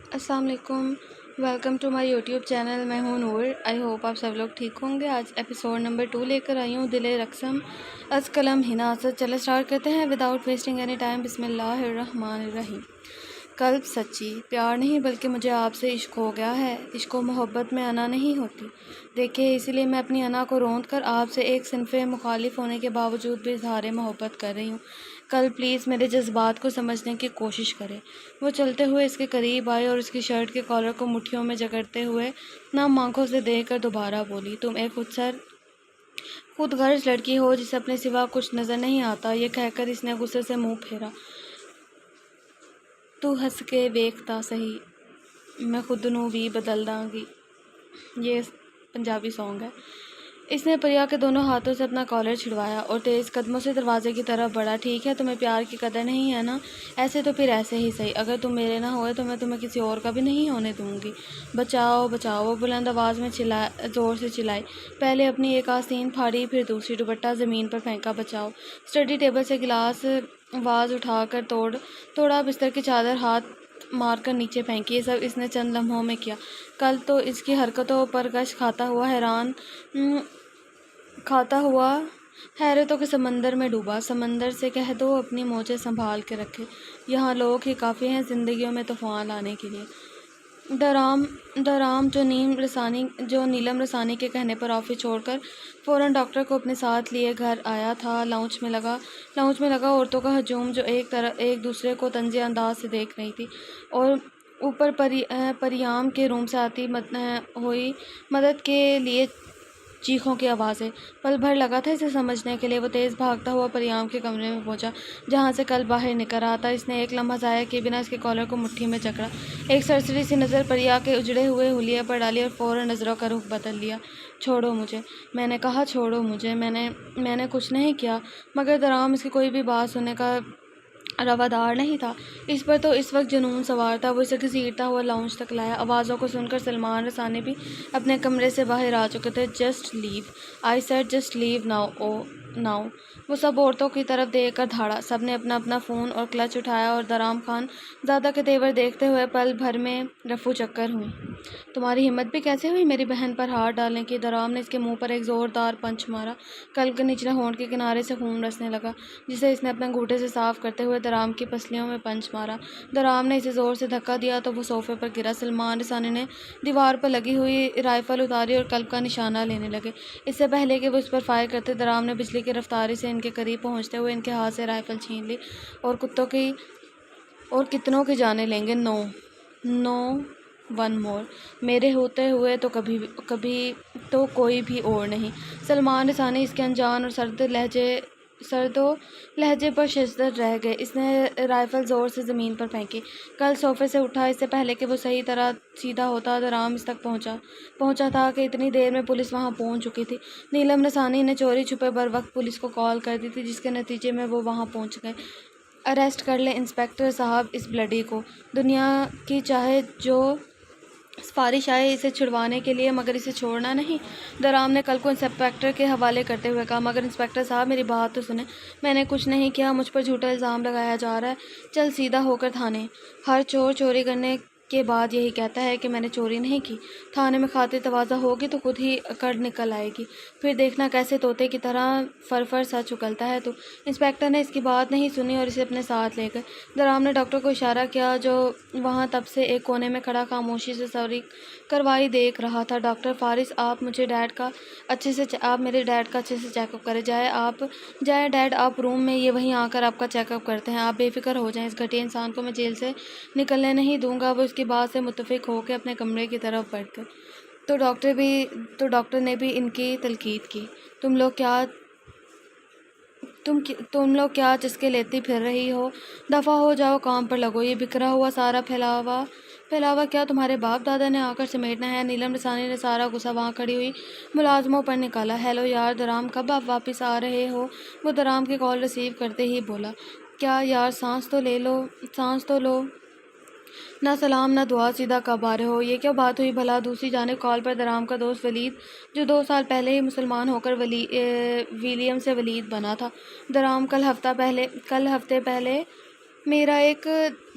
السلام علیکم، welcome to my YouTube channel. میں ہوں نور۔ آئی ہوپ آپ سب لوگ ٹھیک ہوں گے۔ آج ایپیسوڈ نمبر 2 لے کر آئی ہوں، دل رقصم از قلم ہنا اسد۔ چلے اسٹارٹ کرتے ہیں وداؤٹ ویسٹنگ اینی ٹائم۔ بسم اللہ الرحمن الرحیم۔ قلب سچی پیار نہیں بلکہ مجھے آپ سے عشق ہو گیا ہے۔ عشق و محبت میں انا نہیں ہوتی، دیکھیے اسی لیے میں اپنی انا کو روند کر آپ سے ایک صنف مخالف ہونے کے باوجود بھی اظہار محبت کر رہی ہوں۔ کل پلیز میرے جذبات کو سمجھنے کی کوشش کریں۔ وہ چلتے ہوئے اس کے قریب آئی اور اس کی شرٹ کے کالر کو مٹھیوں میں جکڑتے ہوئے نم آنکھوں سے دیکھ کر دوبارہ بولی، تم ایک خود غرض لڑکی ہو جسے اپنے سوا کچھ نظر نہیں آتا۔ یہ کہہ کر اس نے غصے سے منہ پھیرا۔ تو ہنس کے ویکھتا سہی، میں خود نوں بھی بدل داں گی۔ یہ پنجابی سانگ ہے۔ اس نے پریا کے دونوں ہاتھوں سے اپنا کالر چھڑوایا اور تیز قدموں سے دروازے کی طرف بڑھا۔ ٹھیک ہے، تمہیں پیار کی قدر نہیں ہے نا؟ ایسے تو پھر ایسے ہی صحیح، اگر تم میرے نہ ہوئے تو میں تمہیں کسی اور کا بھی نہیں ہونے دوں گی۔ بچاؤ بچاؤ، وہ بلند آواز میں زور سے چلائی۔ پہلے اپنی ایک آستین پھاڑی، پھر دوسری، دوپٹہ زمین پر پھینکا۔ بچاؤ۔ اسٹڈی ٹیبل سے گلاس واز اٹھا کر توڑا، بستر کی چادر ہاتھ مار کر نیچے پھینکی۔ یہ سب اس نے چند لمحوں میں کیا۔ کل تو اس کی حرکتوں پر کش کھاتا ہوا حیرتوں کے سمندر میں ڈوبا۔ سمندر سے کہہ دو اپنی موجیں سنبھال کے رکھے، یہاں لوگ ہی کافی ہیں زندگیوں میں طوفان لانے کے لیے۔ درام جو نیلم رسانی کے کہنے پر آفس چھوڑ کر فوراً ڈاکٹر کو اپنے ساتھ لیے گھر آیا تھا، لاؤنج میں لگا عورتوں کا ہجوم جو ایک دوسرے کو طنزیہ انداز سے دیکھ رہی تھی، اور اوپر پریام کے روم سے آتی ہوئی مدد کے لیے چیخوں کی آوازیں۔ پل بھر لگا تھا اسے سمجھنے کے لیے۔ وہ تیز بھاگتا ہوا پریام کے کمرے میں پہنچا جہاں سے کل باہر نکل رہا تھا۔ اس نے ایک لمحہ ضائع کیے بنا اس کے کالر کو مٹھی میں جکڑا، ایک سرسری سی نظر پریا کے اجڑے ہوئے حلیے پر ڈالی اور فوراً نظروں کا رخ بدل لیا۔ چھوڑو مجھے، میں نے کہا، چھوڑو مجھے، میں نے کچھ نہیں کیا۔ مگر درام اس کی کوئی بھی بات سننے کا روادار نہیں تھا۔ اس پر تو اس وقت جنون سوار تھا۔ وہ اسے گھسیٹتا ہوا لاؤنج تک لایا۔ آوازوں کو سن کر سلمان رسانی بھی اپنے کمرے سے باہر آ چکے تھے۔ Just leave, I said just leave now. وہ سب عورتوں کی طرف دیکھ کر دھاڑا۔ سب نے اپنا اپنا فون اور کلچ اٹھایا اور درام خان زادہ کے تیور دیکھتے ہوئے پل بھر میں رفو چکر ہوئیں۔ تمہاری ہمت بھی کیسے ہوئی میری بہن پر ہاتھ ڈالنے کی؟ درام نے اس کے منہ پر ایک زوردار پنچ مارا۔ قلب کے نچلے ہونٹ کے کنارے سے خون رسنے لگا جسے اس نے اپنے انگوٹھے سے صاف کرتے ہوئے درام کی پسلیوں میں پنچ مارا۔ درام نے اسے زور سے دھکا دیا تو وہ صوفے پر گرا۔ سلمان رسانی نے دیوار پر لگی ہوئی رائفل اتاری اور قلب کا نشانہ لینے لگے۔ اس سے پہلے کہ وہ اس پر فائر کرتے، درام نے بجلی کی رفتاری سے ان کے قریب پہنچتے ہوئے ان کے ہاتھ سے رائفل چھین لی۔ اور کتنوں کی جانیں لیں گے؟ نو ون مور، میرے ہوتے ہوئے تو کبھی تو کوئی بھی اور نہیں۔ سلمان رسانی اس کے انجان اور سرد و لہجے پر ششدر رہ گئے۔ اس نے رائفل زور سے زمین پر پھینکی۔ کل صوفے سے اٹھا۔ اس سے پہلے کہ وہ صحیح طرح سیدھا ہوتا، درام اس تک پہنچا تھا کہ اتنی دیر میں پولیس وہاں پہنچ چکی تھی۔ نیلم رسانی نے چوری چھپے بروقت پولیس کو کال کر دی تھی، جس کے نتیجے میں وہ وہاں پہنچ گئے۔ اریسٹ کر لیں انسپکٹر صاحب اس بلڈی کو۔ دنیا کی چاہے جو سفارش آئے اسے چھڑوانے کے لیے، مگر اسے چھوڑنا نہیں۔ درام نے کل کو انسپکٹر کے حوالے کرتے ہوئے کہا، مگر انسپکٹر صاحب میری بات تو سنیں، میں نے کچھ نہیں کیا، مجھ پر جھوٹا الزام لگایا جا رہا ہے۔ چل سیدھا ہو کر تھانے۔ ہر چور چوری کرنے کے بعد یہی کہتا ہے کہ میں نے چوری نہیں کی۔ تھانے میں خاطر تواضع ہوگی تو خود ہی اکڑ نکل آئے گی، پھر دیکھنا کیسے طوطے کی طرح فر سچ اگلتا ہے تو۔ انسپکٹر نے اس کی بات نہیں سنی اور اسے اپنے ساتھ لے گئے۔ درام نے ڈاکٹر کو اشارہ کیا جو وہاں تب سے ایک کونے میں کھڑا خاموشی سے ساری کارروائی دیکھ رہا تھا۔ ڈاکٹر فارس، آپ میرے ڈیڈ کا اچھے سے چیک اپ کریں۔ جائے ڈیڈ آپ روم میں، یہ وہیں آ کر آپ کا چیک اپ کرتے ہیں۔ آپ بے فکر ہو جائیں، اس گھٹیا انسان کو میں جیل سے نکلنے نہیں دوں گا۔ وہ اس کی بات سے متفق ہو کے اپنے کمرے کی طرف بڑھ گئے تو ڈاکٹر نے بھی ان کی تلقین کی۔ تم لوگ کیا چسکے لیتی پھر رہی ہو؟ دفعہ ہو جاؤ، کام پر لگو۔ یہ بکھرا ہوا سارا پھیلاوا کیا تمہارے باپ دادا نے آ کر سمیٹنا ہے؟ نیلم رسانی نے سارا غصہ وہاں کھڑی ہوئی ملازموں پر نکالا۔ ہیلو یار درام، کب آپ واپس آ رہے ہو؟ وہ درام کی کال ریسیو کرتے ہی بولا۔ کیا یار، سانس تو لو۔ نہ سلام نہ دعا، سیدھا کب آ رہے ہو؟ یہ کیا بات ہوئی بھلا؟ دوسری جانب کال پر درام کا دوست ولید، جو 2 سال پہلے ہی مسلمان ہو کر ولیم سے ولید بنا تھا۔ درام، کل ہفتے پہلے میرا ایک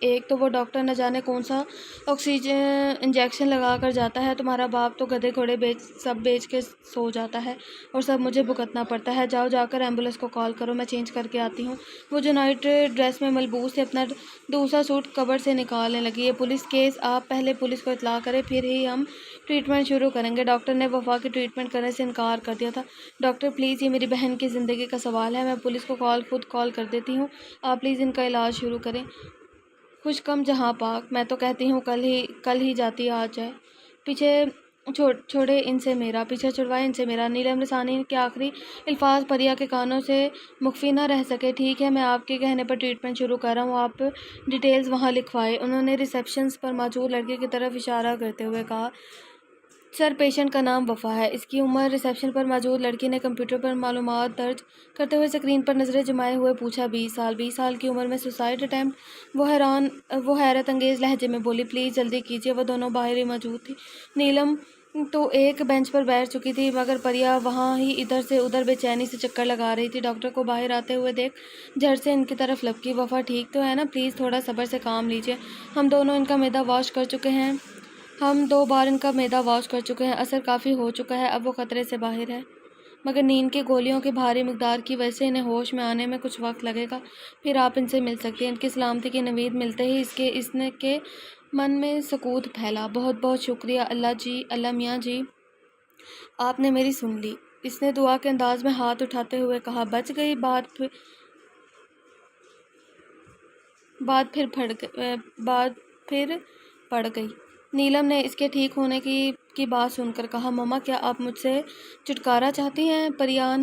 ایک تو وہ ڈاکٹر نہ جانے کون سا آکسیجن انجیکشن لگا کر جاتا ہے، تمہارا باپ تو گدھے گھوڑے سب بیچ کے سو جاتا ہے اور سب مجھے بھگتنا پڑتا ہے۔ جاؤ جا کر ایمبولینس کو کال کرو، میں چینج کر کے آتی ہوں۔ وہ جو نائٹ ڈریس میں ملبوس تھے اپنا دوسرا سوٹ کبر سے نکالنے لگی۔ یہ پولیس کیس، آپ پہلے پولیس کو اطلاع کریں، پھر ہی ہم ٹریٹمنٹ شروع کریں گے۔ ڈاکٹر نے وفا کی ٹریٹمنٹ کرنے سے انکار کر دیا تھا۔ ڈاکٹر پلیز، یہ میری بہن کی زندگی کا سوال ہے، میں پولیس کو خود کال کر دیتی ہوں، آپ پلیز ان کا علاج شروع کریں۔ خوش کم جہاں پاک، میں تو کہتی ہوں کل ہی جاتی آج جائے۔ پیچھے چھوڑے ان سے میرا، پیچھے چھڑوائے ان سے میرا۔ نیلم رسانی کے آخری الفاظ پریا کے کانوں سے مخفی نہ رہ سکے۔ ٹھیک ہے، میں آپ کے کہنے پر ٹریٹمنٹ شروع کر رہا ہوں، آپ ڈیٹیلز وہاں لکھوائے۔ انہوں نے ریسیپشن پر موجود لڑکی کی طرف اشارہ کرتے ہوئے کہا، سر پیشنٹ کا نام وفا ہے، اس کی عمر۔ ریسیپشن پر موجود لڑکی نے کمپیوٹر پر معلومات درج کرتے ہوئے اسکرین پر نظریں جمائے ہوئے پوچھا، 20 سال؟ 20 سال کی عمر میں سوسائڈ اٹیمپٹ؟ وہ حیرت انگیز لہجے میں بولی، پلیز جلدی کیجیے۔ وہ دونوں باہر ہی موجود تھی۔ نیلم تو ایک بینچ پر بیٹھ چکی تھی، مگر پریا وہاں ہی ادھر سے ادھر بے چینی سے چکر لگا رہی تھی۔ ڈاکٹر کو باہر آتے ہوئے دیکھ جھٹ سے ان کی طرف لپکی۔ وفا ٹھیک تو ہے نا؟ پلیز تھوڑا صبر سے کام لیجیے، ہم دونوں ان کا معدہ واش کر چکے ہیں، ہم 2 بار ان کا معدہ واش کر چکے ہیں، اثر کافی ہو چکا ہے، اب وہ خطرے سے باہر ہے، مگر نیند کی گولیوں کی بھاری مقدار کی وجہ سے انہیں ہوش میں آنے میں کچھ وقت لگے گا، پھر آپ ان سے مل سکتی ہیں۔ ان کی سلامتی کی نوید ملتے ہی اس نے کے من میں سکوت پھیلا۔ بہت بہت شکریہ اللہ میاں جی، آپ نے میری سن لی، اس نے دعا کے انداز میں ہاتھ اٹھاتے ہوئے کہا۔ بچ گئی، بات پھر پڑ گئی۔ نیلم نے اس کے ٹھیک ہونے کی بات سن کر کہا، مما کیا آپ مجھ سے چھٹکارا چاہتی ہیں؟ پریا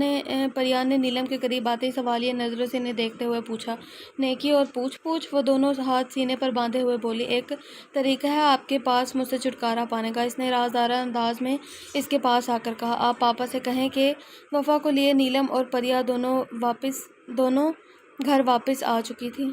نے نیلم کے قریب آتے ہی سوالیہ نظروں سے انہیں دیکھتے ہوئے پوچھا۔ نیکی اور پوچھ وہ دونوں ہاتھ سینے پر باندھے ہوئے بولی، ایک طریقہ ہے آپ کے پاس مجھ سے چھٹکارا پانے کا، اس نے رازدارانہ انداز میں اس کے پاس آ کر کہا۔ آپ پاپا سے کہیں کہ وفا کو لیے نیلم اور پریا دونوں گھر واپس آ چکی تھی۔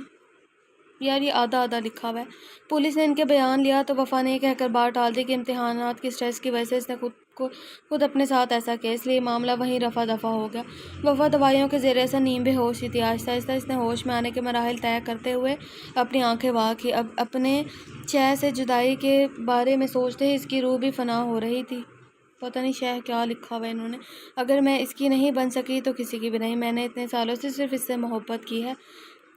یار یہ آدھا لکھا ہوا ہے۔ پولیس نے ان کے بیان لیا تو وفا نے یہ کہہ کر بات ٹال دی کہ امتحانات کی سٹریس کی وجہ سے اس نے خود اپنے ساتھ ایسا کیا، اس لیے معاملہ وہیں رفع دفع ہو گیا۔ وفا دوائیوں کے زیر اثر نیم بے ہوش ہی تھی۔ آہستہ آہستہ اس نے ہوش میں آنے کے مراحل طے کرتے ہوئے اپنی آنکھیں وا کی۔ اب اپنے شہ سے جدائی کے بارے میں سوچتے ہی اس کی روح بھی فنا ہو رہی تھی۔ پتہ نہیں شہ کیا لکھا ہوا ہے انہوں نے۔ اگر میں اس کی نہیں بن سکی تو کسی کی بھی نہیں، میں نے اتنے سالوں سے صرف اس سے محبت کی ہے،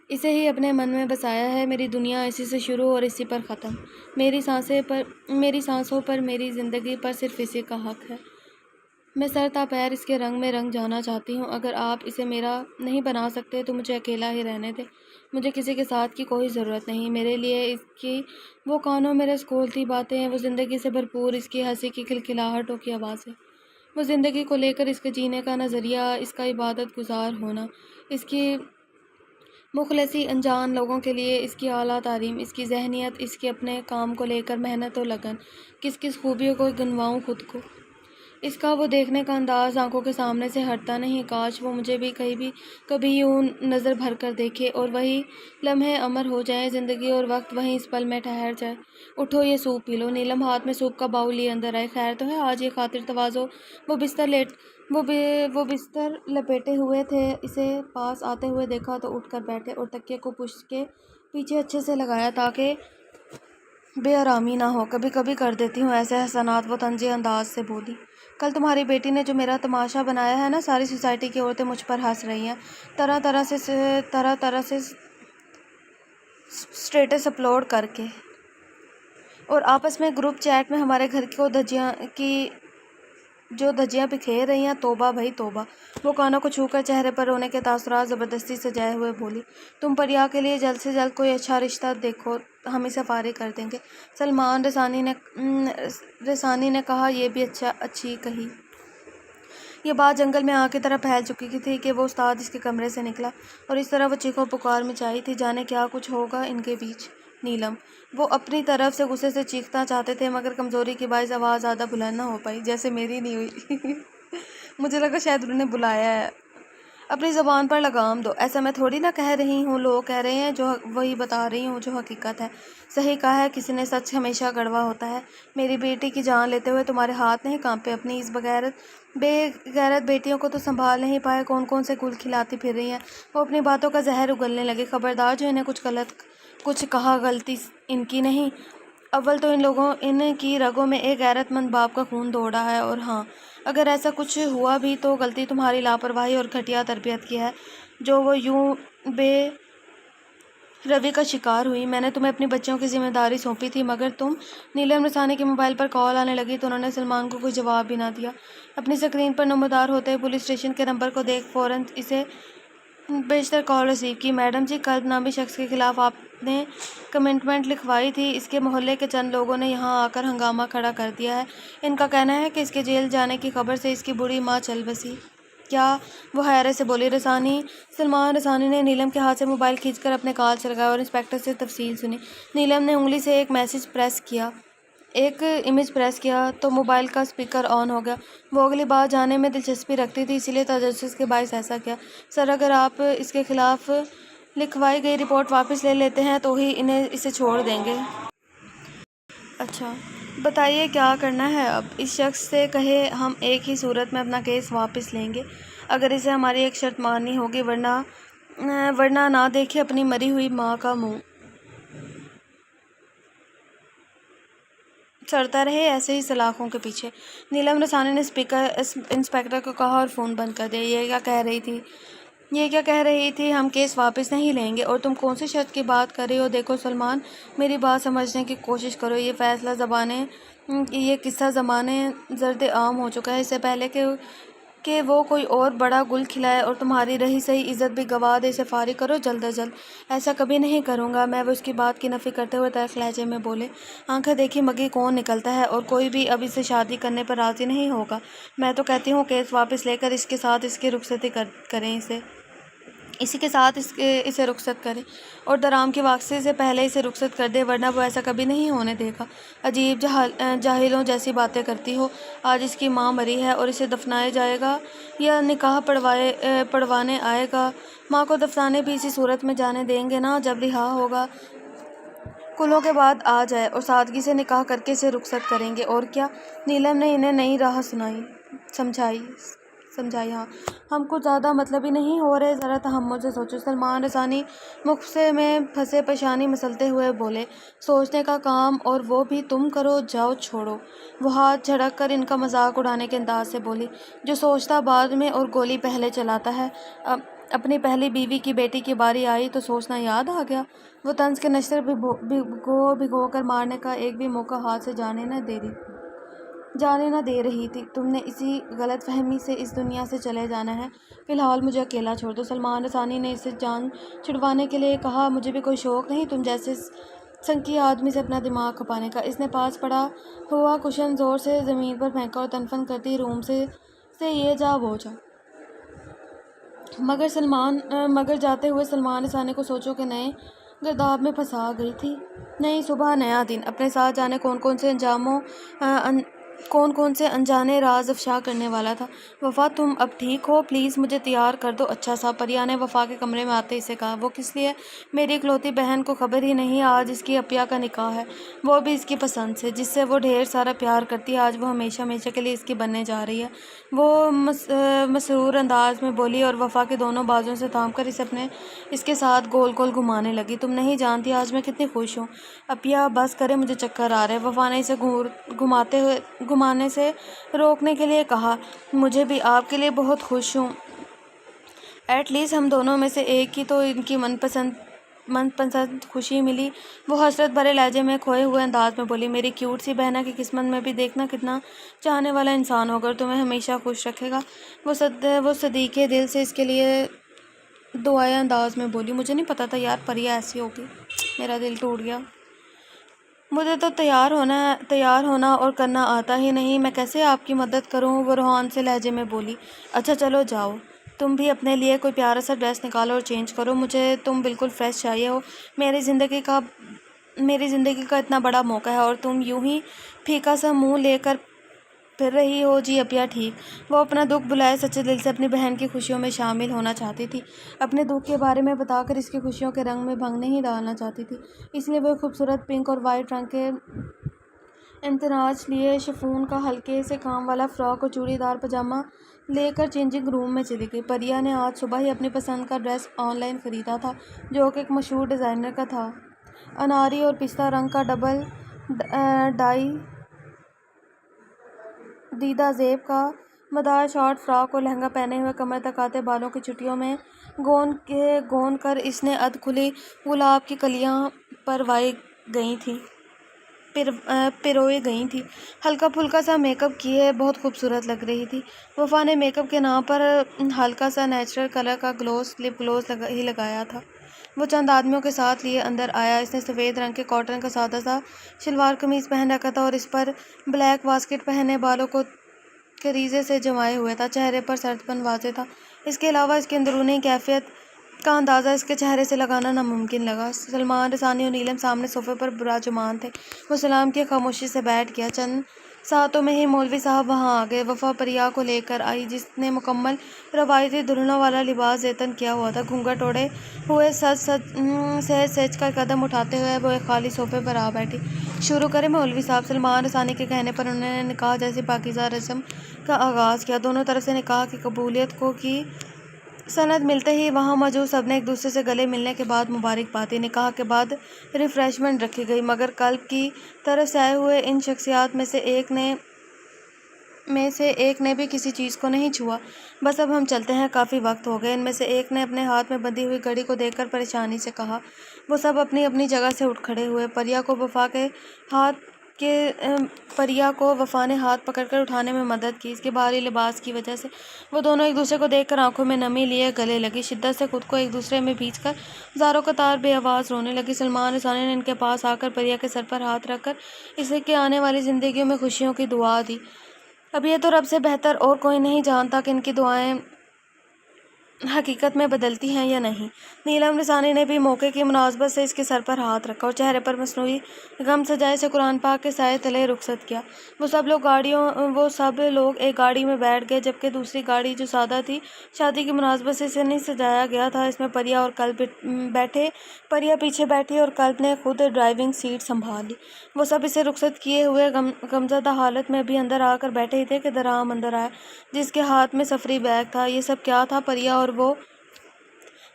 اسے ہی اپنے من میں بسایا ہے، میری دنیا اسی سے شروع اور اسی پر ختم، میری سانسوں پر، میری زندگی پر صرف اسی کا حق ہے۔ میں سر تا پیر اس کے رنگ میں رنگ جانا چاہتی ہوں، اگر آپ اسے میرا نہیں بنا سکتے تو مجھے اکیلا ہی رہنے دیں، مجھے کسی کے ساتھ کی کوئی ضرورت نہیں، میرے لیے اس کی وہ کانوں میں رسکھولتی باتیں، وہ زندگی سے بھرپور اس کی ہنسی کی کھلکھلاہٹوں کی آوازیں، وہ زندگی کو لے کر اس کے جینے کا نظریہ، اس کا عبادت گزار ہونا، اس کی مخلصی انجان لوگوں کے لیے، اس کی اعلیٰ تعلیم، اس کی ذہنیت، اس کے اپنے کام کو لے کر محنت و لگن، کس خوبیوں کو گنواؤں خود کو، اس کا وہ دیکھنے کا انداز آنکھوں کے سامنے سے ہٹتا نہیں، کاش وہ مجھے بھی کبھی یوں نظر بھر کر دیکھے اور وہی لمحے امر ہو جائیں، زندگی اور وقت وہیں اس پل میں ٹھہر جائے۔ اٹھو یہ سوپ پی لو۔ نیلم ہاتھ میں سوپ کا باؤل لیے اندر آئے۔ خیر تو ہے آج؟ یہ خاطر تواضع، وہ بستر لپیٹے ہوئے تھے، اسے پاس آتے ہوئے دیکھا تو اٹھ کر بیٹھے اور تکیے کو پشت کے پیچھے اچھے سے لگایا تاکہ بے آرامی نہ ہو۔ کبھی کبھی کر دیتی ہوں ایسے احسانات، وہ طنزیہ انداز سے بولی۔ کل تمہاری بیٹی نے جو میرا تماشا بنایا ہے نا، ساری سوسائٹی کی عورتیں مجھ پر ہنس رہی ہیں، طرح طرح سے سٹیٹس اپلوڈ کر کے، اور آپس میں گروپ چیٹ میں ہمارے گھر کو دھجیاں بکھیر رہی ہیں، توبہ بھائی توبہ۔ وہ کانوں کو چھو کر چہرے پر رونے کے تاثرات زبردستی سجائے ہوئے بولی، تم پریا کے لیے جلد سے جلد کوئی اچھا رشتہ دیکھو، ہم اسے فارغ کر دیں گے۔ سلمان رسانی نے کہا، یہ بھی اچھی کہی۔ یہ بات جنگل میں آگ کی طرح پھیل چکی تھی کہ وہ استاد اس کے کمرے سے نکلا اور اس طرح وہ چیخو پکار مچائی تھی، جانے کیا کچھ ہوگا ان کے بیچ۔ نیلم، وہ اپنی طرف سے غصے سے چیخنا چاہتے تھے مگر کمزوری کی باعث آواز زیادہ بلند نہ ہو پائی، جیسے میری نہیں ہوئی۔ مجھے لگا شاید انہوں نے بلایا ہے۔ اپنی زبان پر لگام دو، ایسا میں تھوڑی نہ کہہ رہی ہوں، لوگ کہہ رہے ہیں، جو وہی بتا رہی ہوں جو حقیقت ہے۔ صحیح کہا ہے کسی نے، سچ ہمیشہ کڑوا ہوتا ہے۔ میری بیٹی کی جان لیتے ہوئے تمہارے ہاتھ نہیں کانپے؟ اپنی اس بے غیرت بیٹیوں کو تو سنبھال نہیں پائے، کون سے گل کھلاتی پھر رہی ہیں۔ وہ اپنی باتوں کا زہر اگلنے لگے۔ خبردار جو انہیں کچھ غلط کچھ کہا غلطی ان کی نہیں؟ اول تو ان کی رگوں میں ایک غیرت مند باپ کا خون دوڑا ہے، اور ہاں، اگر ایسا کچھ ہوا بھی تو غلطی تمہاری لاپرواہی اور گھٹیا تربیت کی ہے، جو وہ یوں بے روی کا شکار ہوئی۔ میں نے تمہیں اپنی بچیوں کی ذمہ داری سونپی تھی، مگر تم… نیلم رسانی کے موبائل پر کال آنے لگی تو انہوں نے سلمان کو کوئی جواب بھی نہ دیا۔ اپنی اسکرین پر نمودار ہوتے پولیس اسٹیشن کے نمبر کو دیکھ فوراً اسے بیشتر کال ریسیو کی۔ میڈم جی، کلب نامی شخص کے خلاف آپ نے کمٹمنٹ لکھوائی تھی۔ اس کے محلے کے چند لوگوں نے یہاں آ کر ہنگامہ کھڑا کر دیا ہے۔ ان کا کہنا ہے کہ اس کے جیل جانے کی خبر سے اس کی بوڑھی ماں چل بسی۔ کیا؟ وہ حیرت سے بولی۔ سلمان رسانی نے نیلم کے ہاتھ سے موبائل کھینچ کر اپنے کال سے لگایا اور انسپکٹر سے تفصیل سنی۔ نیلم نے انگلی سے ایک امیج پریس کیا تو موبائل کا اسپیکر آن ہو گیا۔ وہ اگلی بات جاننے میں دلچسپی رکھتی تھی، اسی لیے تجسس کے باعث ایسا کیا۔ سر، اگر آپ اس کے خلاف لکھوائی گئی رپورٹ واپس لے لیتے ہیں تو ہی اسے چھوڑ دیں گے۔ اچھا، بتائیے کیا کرنا ہے اب؟ اس شخص سے کہے ہم ایک ہی صورت میں اپنا کیس واپس لیں گے، اگر اسے ہماری ایک شرط ماننی ہوگی، ورنہ نہ دیکھے اپنی مری ہوئی ماں کا منہ، چڑھتا رہے ایسے ہی سلاخوں کے پیچھے۔ نیلم رسانی نے انسپکٹر کو کہا اور فون بند کر دیا۔ یہ کیا کہہ رہی تھی؟ ہم کیس واپس نہیں لیں گے؟ اور تم کون سی شرط کی بات کر رہی ہو؟ دیکھو سلمان، میری بات سمجھنے کی کوشش کرو۔ یہ قصہ زمانے زرد عام ہو چکا ہے۔ اس سے پہلے کہ وہ کوئی اور بڑا گل کھلائے اور تمہاری رہی سہی عزت بھی گنوا دے، اسے فارغ کرو جلد از جلد۔ ایسا کبھی نہیں کروں گا میں، وہ اس کی بات کی نفی کرتے ہوئے تلخ لہجے میں بولے۔ آنکھیں دیکھی مگی کون نکلتا ہے، اور کوئی بھی اب اسے شادی کرنے پر راضی نہیں ہوگا۔ میں تو کہتی ہوں کیس واپس لے کر اس کے ساتھ اس کی رخصتی کریں، اسے رخصت کریں، اور درام کی واپسی سے پہلے اسے رخصت کر دے، ورنہ وہ ایسا کبھی نہیں ہونے دے گا۔ عجیب جاہلوں جیسی باتیں کرتی ہو۔ آج اس کی ماں مری ہے اور اسے دفنایا جائے گا یا نکاح پڑھوانے آئے گا؟ ماں کو دفنانے بھی اسی صورت میں جانے دیں گے نا جب رہا ہوگا، کلوں کے بعد آ جائے، اور سادگی سے نکاح کر کے اسے رخصت کریں گے، اور کیا؟ نیلم نے انہیں نئی راہ سمجھائی۔ ہاں، ہم کچھ زیادہ مطلبی نہیں ہو رہے، ذرا تحمل سے سوچو۔ سلمان رسانی مکھ میں پھنسے پیشانی مسلتے ہوئے بولے۔ سوچنے کا کام اور وہ بھی تم کرو، جاؤ چھوڑو۔ وہ ہاتھ جھڑک کر ان کا مذاق اڑانے کے انداز سے بولی۔ جو سوچتا بعد میں اور گولی پہلے چلاتا ہے۔ اپنی پہلی بیوی کی بیٹی کی باری آئی تو سوچنا یاد آ گیا۔ وہ طنز کے نشتر بھگو کر مارنے کا ایک بھی موقع ہاتھ سے جانے نہ دے رہی تھی۔ تم نے اسی غلط فہمی سے اس دنیا سے چلے جانا ہے، فی الحال مجھے اکیلا چھوڑ دو۔ سلمان رسانی نے اسے جان چھڑوانے کے لیے کہا۔ مجھے بھی کوئی شوق نہیں تم جیسے سنکی آدمی سے اپنا دماغ کھپانے کا۔ اس نے پاس پڑا ہوا کشن زور سے زمین پر پھینکا اور تنفن کرتی روم سے یہ جا وہ جا۔ مگر جاتے ہوئے سلمان رسانی کو سوچوں کے نئے گرداب میں پھنسا گئی تھی۔ نئی صبح، نیا دن، اپنے ساتھ جانے کون کون سے انجانے راز افشا کرنے والا تھا۔ وفا، تم اب ٹھیک ہو؟ پلیز مجھے تیار کر دو اچھا سا۔ پریا نے وفا کے کمرے میں آتے اسے کہا۔ وہ کس لیے؟ میری اکلوتی بہن کو خبر ہی نہیں، آج اس کی اپیا کا نکاح ہے، وہ بھی اس کی پسند سے، جس سے وہ ڈھیر سارا پیار کرتی ہے۔ آج وہ ہمیشہ کے لیے اس کی بننے جا رہی ہے، وہ مسرور انداز میں بولی اور وفا کے دونوں بازوؤں سے تھام کر اس کے ساتھ گول گول گھمانے لگی۔ تم نہیں جانتی آج میں کتنی خوش ہوں۔ اپیا بس کرے، مجھے چکر آ رہے۔ وفا نے اسے گھمانے سے روکنے کے لیے کہا۔ مجھے بھی آپ کے لیے بہت خوش ہوں، ایٹ لیسٹ ہم دونوں میں سے ایک کی تو ان کی من پسند خوشی ملی۔ وہ حسرت بھرے لہجے میں کھوئے ہوئے انداز میں بولی۔ میری کیوٹ سی بہنا کی قسمت میں بھی دیکھنا کتنا چاہنے والا انسان ہوگا اور تمہیں ہمیشہ خوش رکھے گا۔ وہ صدیقے دل سے اس کے لیے دعائے انداز میں بولی۔ مجھے نہیں پتا تھا یار پریا ایسی ہوگی، میرا دل ٹوٹ گیا۔ مجھے تو تیار ہونا اور کرنا آتا ہی نہیں، میں کیسے آپ کی مدد کروں؟ وہ روحان سے لہجے میں بولی۔ اچھا چلو جاؤ، تم بھی اپنے لیے کوئی پیارا سا ڈریس نکالو اور چینج کرو، مجھے تم بالکل فریش چاہیے ہو۔ میری زندگی کا اتنا بڑا موقع ہے اور تم یوں ہی پھیکا سا منہ لے کر پھر رہی ہو۔ جی اپیا ٹھیک۔ وہ اپنا دکھ بلائے سچے دل سے اپنی بہن کی خوشیوں میں شامل ہونا چاہتی تھی، اپنے دکھ کے بارے میں بتا کر اس کی خوشیوں کے رنگ میں بھنگ نہیں ڈالنا چاہتی تھی۔ اس لیے وہ خوبصورت پنک اور وائٹ رنگ کے امتزاج لیے شفون کا ہلکے سے کام والا فراک اور چوڑی دار پاجامہ لے کر چینجنگ روم میں چلی گئی۔ پریا نے آج صبح ہی اپنی پسند کا ڈریس آن لائن خریدا تھا، جو کہ ایک مشہور ڈیزائنر کا تھا۔ اناری اور پستہ رنگ کا ڈبل ڈائی دیدہ زیب کا مدار شارٹ فراک اور لہنگا پہنے ہوئے کمر تک آتے بالوں کی چٹیوں میں گون کر اس نے ادھ کھلی گلاب کی کلیاں پروئی گئی تھی۔ ہلکا پھلکا سا میک اپ کیے بہت خوبصورت لگ رہی تھی۔ وفا نے میک اپ کے نام پر ہلکا سا نیچرل کلر کا لپ گلوس ہی لگایا تھا۔ وہ چند آدمیوں کے ساتھ لیے اندر آیا۔ اس نے سفید رنگ کے کاٹن کا سادہ سا شلوار قمیض پہن رکھا تھا اور اس پر بلیک واسکٹ پہنے بالوں کو کریزے سے جمائے ہوئے تھا۔ چہرے پر سرد پن واضح تھا۔ اس کے علاوہ اس کی اندرونی کیفیت کا اندازہ اس کے چہرے سے لگانا ناممکن لگا۔ سلمان رسانی اور نیلم سامنے صوفے پر براجمان تھے۔ وہ سلام کیے، خاموشی سے بیٹھ گیا۔ چند ساعتوں میں ہی مولوی صاحب وہاں آ گئے۔ وفا پریا کو لے کر آئی جس نے مکمل روایتی دلہنوں والا لباس زیتن کیا ہوا تھا۔ گھونگھٹ اوڑھے ہوئے سہج سہج کر قدم اٹھاتے ہوئے وہ ایک خالی صوفے پر آ بیٹھی۔ شروع کریں مولوی صاحب؟ سلمان رسانی کے کہنے پر انہوں نے نکاح جیسی پاکیزہ رسم کا آغاز کیا۔ دونوں طرف سے نکاح کی قبولیت کی سند ملتے ہی وہاں موجود سب نے ایک دوسرے سے گلے ملنے کے بعد مبارکباد دی۔ نکاح کے بعد ریفریشمنٹ رکھی گئی مگر قلب کی طرف سے آئے ہوئے ان شخصیات میں سے ایک نے بھی کسی چیز کو نہیں چھوا۔ بس اب ہم چلتے ہیں، کافی وقت ہو گیا۔ ان میں سے ایک نے اپنے ہاتھ میں بندھی ہوئی گھڑی کو دیکھ کر پریشانی سے کہا۔ وہ سب اپنی اپنی جگہ سے اٹھ کھڑے ہوئے۔ پریا کو وفا نے ہاتھ پکڑ کر اٹھانے میں مدد کی۔ اس کے بھاری لباس کی وجہ سے وہ دونوں ایک دوسرے کو دیکھ کر آنکھوں میں نمی لیے گلے لگی۔ شدت سے خود کو ایک دوسرے میں بھیج کر زاروں قطار بے آواز رونے لگی۔ سلمان رسانی نے ان کے پاس آ کر پریا کے سر پر ہاتھ رکھ کر اس کی آنے والی زندگیوں میں خوشیوں کی دعا دی۔ اب یہ تو رب سے بہتر اور کوئی نہیں جانتا کہ ان کی دعائیں حقیقت میں بدلتی ہیں یا نہیں۔ نیلم رسانی نے بھی موقع کی مناسبت سے اس کے سر پر ہاتھ رکھا اور چہرے پر مصنوعی غم سجائے اسے قرآن پاک کے سائے تلے رخصت کیا۔ وہ سب لوگ ایک گاڑی میں بیٹھ گئے جبکہ دوسری گاڑی جو سادہ تھی، شادی کی مناسبت سے اسے نہیں سجایا گیا تھا، اس میں پریا اور قلب بیٹھے۔ پریا پیچھے بیٹھی اور قلب نے خود ڈرائیونگ سیٹ سنبھال لی۔ وہ سب اسے رخصت کیے ہوئے غمزدہ حالت میں ابھی اندر آ کر بیٹھے ہی تھے کہ درام اندر آیا جس کے ہاتھ میں سفری بیگ تھا۔ یہ سب کیا تھا؟ پریا اور وہ؟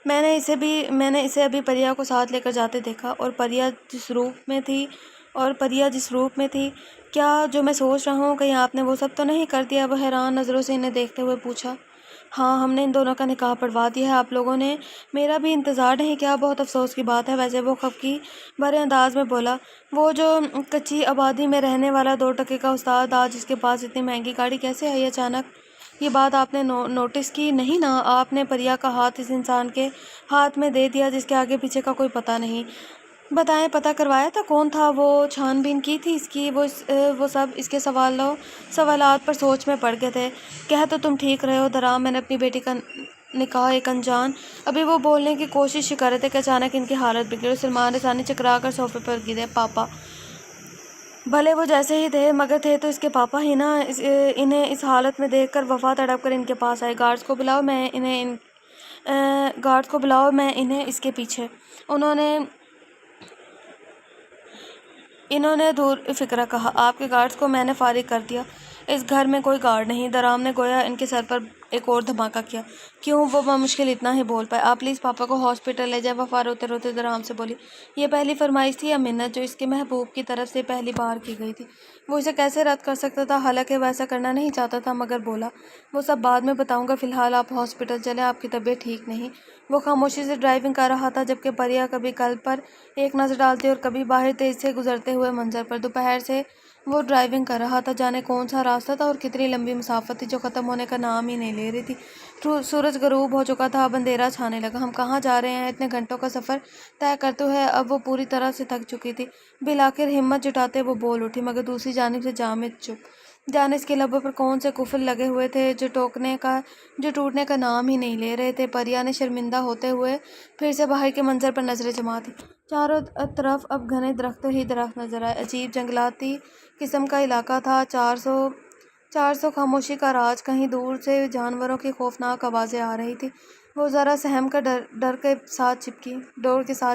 میں نے اسے ابھی پریا کو ساتھ لے کر جاتے دیکھا اور پریا جس روپ میں تھی، کیا جو میں سوچ رہا ہوں کہیں آپ نے وہ سب تو نہیں کر دیا؟ وہ حیران نظروں سے انہیں دیکھتے ہوئے پوچھا۔ ہاں، ہم نے ان دونوں کا نکاح پڑھوا دیا ہے۔ آپ لوگوں نے میرا بھی انتظار نہیں کیا؟ بہت افسوس کی بات ہے۔ ویسے وہ خفگی بھرے انداز میں بولا۔ وہ جو کچی آبادی میں رہنے والا 2 ٹکے کا استاد آج اس کے پاس اتنی مہنگی گاڑی کیسے آئی اچانک؟ یہ بات آپ نے نوٹس کی نہیں نا؟ آپ نے پریا کا ہاتھ اس انسان کے ہاتھ میں دے دیا جس کے آگے پیچھے کا کوئی پتہ نہیں۔ بتائیں، پتہ کروایا تھا کون تھا وہ؟ چھان بین کی تھی اس کی؟ وہ سب اس کے سوالات پر سوچ میں پڑ گئے تھے۔ کہہ تو تم ٹھیک رہے ہو درام، میں نے اپنی بیٹی کا نکاح ایک انجان۔ ابھی وہ بولنے کی کوشش ہی کر رہے تھے کہ اچانک ان کی حالت بگڑی۔ سلمان رسانی چکرا کر صوفے پر گرے۔ پاپا؟ بھلے وہ جیسے ہی تھے مگر تھے تو اس کے پاپا ہی نا۔ انہیں اس حالت میں دیکھ کر وفا تڑپ کر ان کے پاس آئی۔ گارڈز کو بلاؤ، میں انہیں اس کے پیچھے۔ انہوں نے دور فکرہ کہا۔ آپ کے گارڈز کو میں نے فارغ کر دیا۔ اس گھر میں کوئی گارڈ نہیں۔ درام نے گویا ان کے سر پر ایک اور دھماکہ کیا۔ کیوں؟ وہ بمشکل اتنا ہی بول پائے۔ آپ پلیز پاپا کو ہاسپٹل لے جائیں۔ وفا روتے روتے درام سے بولی۔ یہ پہلی فرمائش تھی یا منت جو اس کے محبوب کی طرف سے پہلی بار کی گئی تھی؟ وہ اسے کیسے رد کر سکتا تھا؟ حالانکہ وہ ایسا کرنا نہیں چاہتا تھا مگر بولا۔ وہ سب بعد میں بتاؤں گا، فی الحال آپ ہاسپٹل چلیں، آپ کی طبیعت ٹھیک نہیں۔ وہ خاموشی سے ڈرائیونگ کر رہا تھا جبکہ پریا کبھی قلب پر ایک نظر ڈالتی اور کبھی باہر تیزی سے گزرتے ہوئے منظر پر۔ دوپہر سے وہ ڈرائیونگ کر رہا تھا، جانے کون سا راستہ تھا اور کتنی لمبی مسافت تھی جو ختم ہونے کا نام ہی نہیں لے رہی تھی۔ سورج غروب ہو چکا تھا، اب اندھیرا چھانے لگا۔ ہم کہاں جا رہے ہیں؟ اتنے گھنٹوں کا سفر طے کرتے ہوئے اب وہ پوری طرح سے تھک چکی تھی۔ بالآخر ہمت جٹاتے وہ بول اٹھی مگر دوسری جانب سے جامد چپ۔ جانے اس کے لبوں پر کون سے قفل لگے ہوئے تھے جو ٹوٹنے کا نام ہی نہیں لے رہے تھے۔ پریا نے شرمندہ ہوتے ہوئے پھر سے باہر کے منظر پر نظریں جما دیں۔ چاروں طرف اب گھنے درخت ہی درخت نظر آئے۔ عجیب جنگلاتی قسم کا علاقہ تھا۔ 400 خاموشی کا راج۔ کہیں دور سے جانوروں کی خوفناک آوازیں آ رہی تھیں۔ وہ ذرا سہم کر ڈور کے ساتھ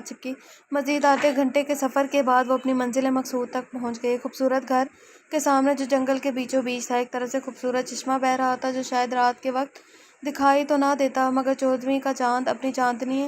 چپکی۔ مزید آدھے گھنٹے کے سفر کے بعد وہ اپنی منزل مقصود تک پہنچ گئے۔ خوبصورت گھر کے سامنے جو جنگل کے بیچوں بیچ تھا، ایک طرف سے خوبصورت چشمہ بہہ رہا تھا جو شاید رات کے وقت دکھائی تو نہ دیتا مگر 14ویں کا چاند اپنی چاندنی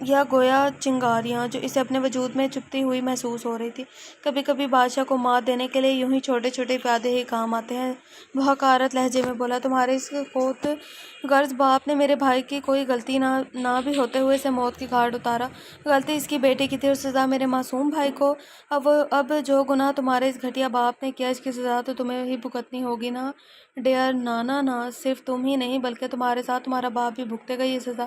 یا گویا چنگاریاں جو اسے اپنے وجود میں چپتی ہوئی محسوس ہو رہی تھی۔ کبھی کبھی بادشاہ کو مات دینے کے لیے یوں ہی چھوٹے چھوٹے پیادے ہی کام آتے ہیں۔ وہ حقارت لہجے میں بولا، تمہارے اس خود غرض باپ نے میرے بھائی کی کوئی غلطی نہ بھی ہوتے ہوئے اسے موت کی گھاٹ اتارا۔ غلطی اس کی بیٹے کی تھی اور سزا میرے معصوم بھائی کو۔ اب جو گناہ تمہارے اس گھٹیا باپ نے کیا، اس کی سزا تو تمہیں ہی بھگتنی ہوگی نا ڈیئر نانا۔ نہ صرف تم ہی نہیں بلکہ تمہارے ساتھ تمہارا باپ بھی بھگتے گا یہ سزا۔